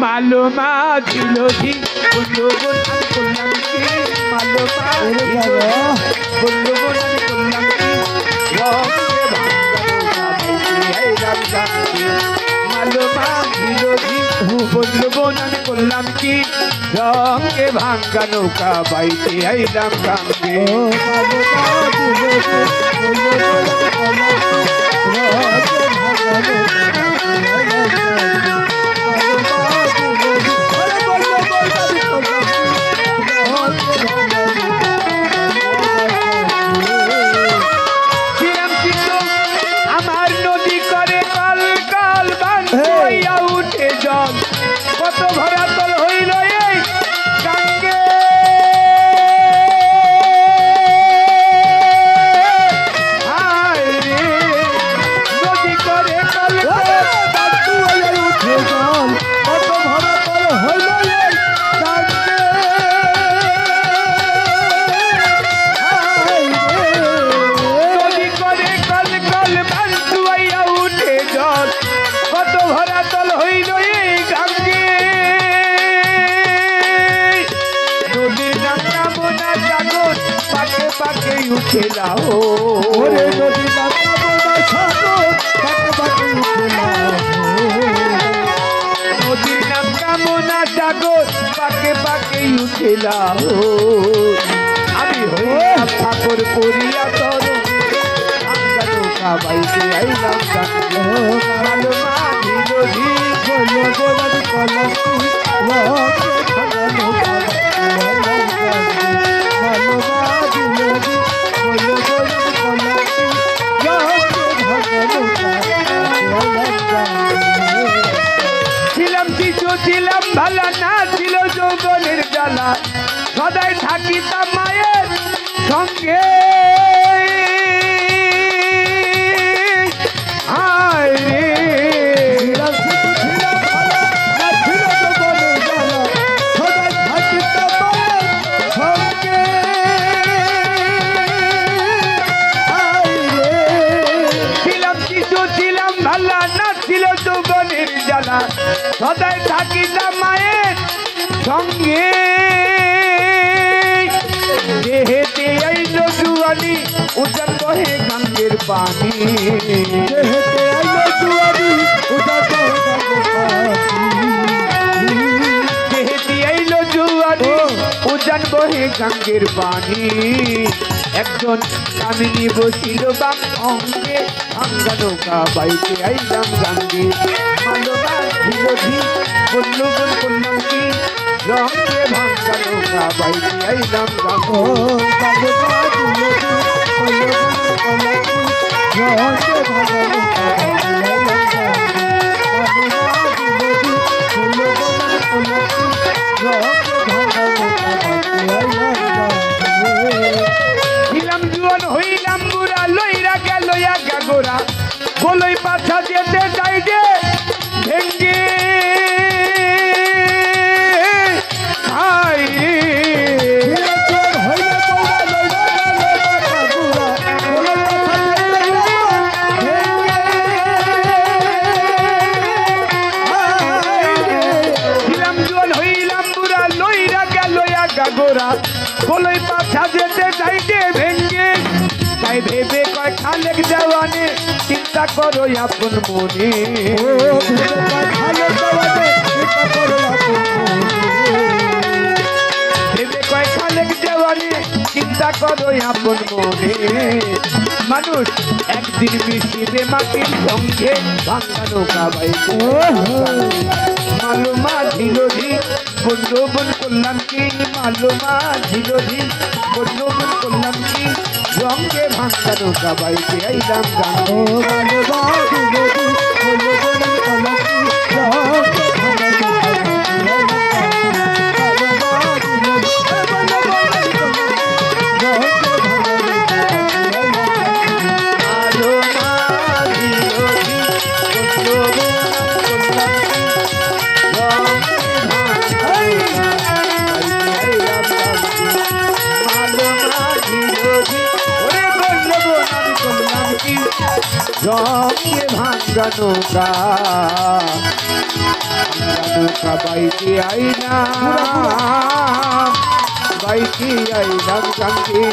মালো মা ছিল জি বললো বোন আমি করলাম কি মালো মা বললো বোন আমি করলাম কি রঙে মালো মা ছিল জি বললো বোন আমি করলাম কি রঙে ভাঙ্গা নৌকা বাইতে আইলাম গাঙ্গে আমার নদী করে কল কল বান্ধিয়া উঠে জল কত ভরা তল হইল এই গাঙ্গে নদী করে কল উঠে জল কত ভরা তল হইল এই গাঙ্গে নদী করে কল কল বান্ধিয়া উঠে জল কত ভরা তল হইল এই গাঙ্গে নদীর নামটা মোনা সাগর পাকে পাকে উঠে লাও ওরে নদীর নামটা মোনা সাগর পাকে পাকে উঠে লাও নদীর নামটা মোনা সাগর পাকে পাকে উঠে লাও আমি হইলাম ঠাকুর করিয়া তর আঙ্গা নৌকা বাইতে আইলাম গাঙ্গে মালো মা ছিল জি বললো গোলাপি কলম ছিলাম শিশু ছিলাম ভালা না ছিল যৌবনের জ্বালা সদাই থাকিতাম মায়ের সঙ্গে হায় রে ভালা না ছিল যৌবনের জ্বালা সদাই থাকিতাম মায়ের সঙ্গে দেহেতে আইল জুয়ানি উজান বহে গাঙ্গের পানি দেহেতে আইল জুয়ানি উজান বহে গাঙ্গের পানি দেহেতে আইল জুয়ানি উজান বহে গাঙ্গের পানি একজন কামিনী বসিল বাম অঙ্গে ভাঙ্গা নৌকা বাইতে আইলাম গাঙ্গে মালো মা ছিল জি বললো বোন করলাম কি রঙে ভাঙ্গা নৌকা বাইতে আইলাম গাঙ্গে ছিলাম জুয়ান হইলাম বুড়া লইরা গেল একা গোরা বলই পাছা যেতে চাই যে ভেঙ্গে হাই ছিলাম জুয়ান হইলাম বুড়া লইরা গেল একা গোরা বলই পাছা যেতে চাই যে ভেঙ্গে তাই ভেবে কয় খালেক দেওয়ানে চিন্তা করো আপন মনে ভেবে কয় খালেক দেওয়ানে চিন্তা করো আপন মনে মানুষ একদিন মিশিবে মাটির সঙ্গে ভাঙ্গা নৌকা বাইতে মালো মা ছিল জি বললো বোন করলাম কি মালো মা ছিল জি বললো বোন করলাম কি রঙে ভাঙ্গা নৌকা বাইতে আইলাম মাটির রঙে ভাঙ্গা নৌকা নৌকা বাইতে আইলাম গাঙ্গে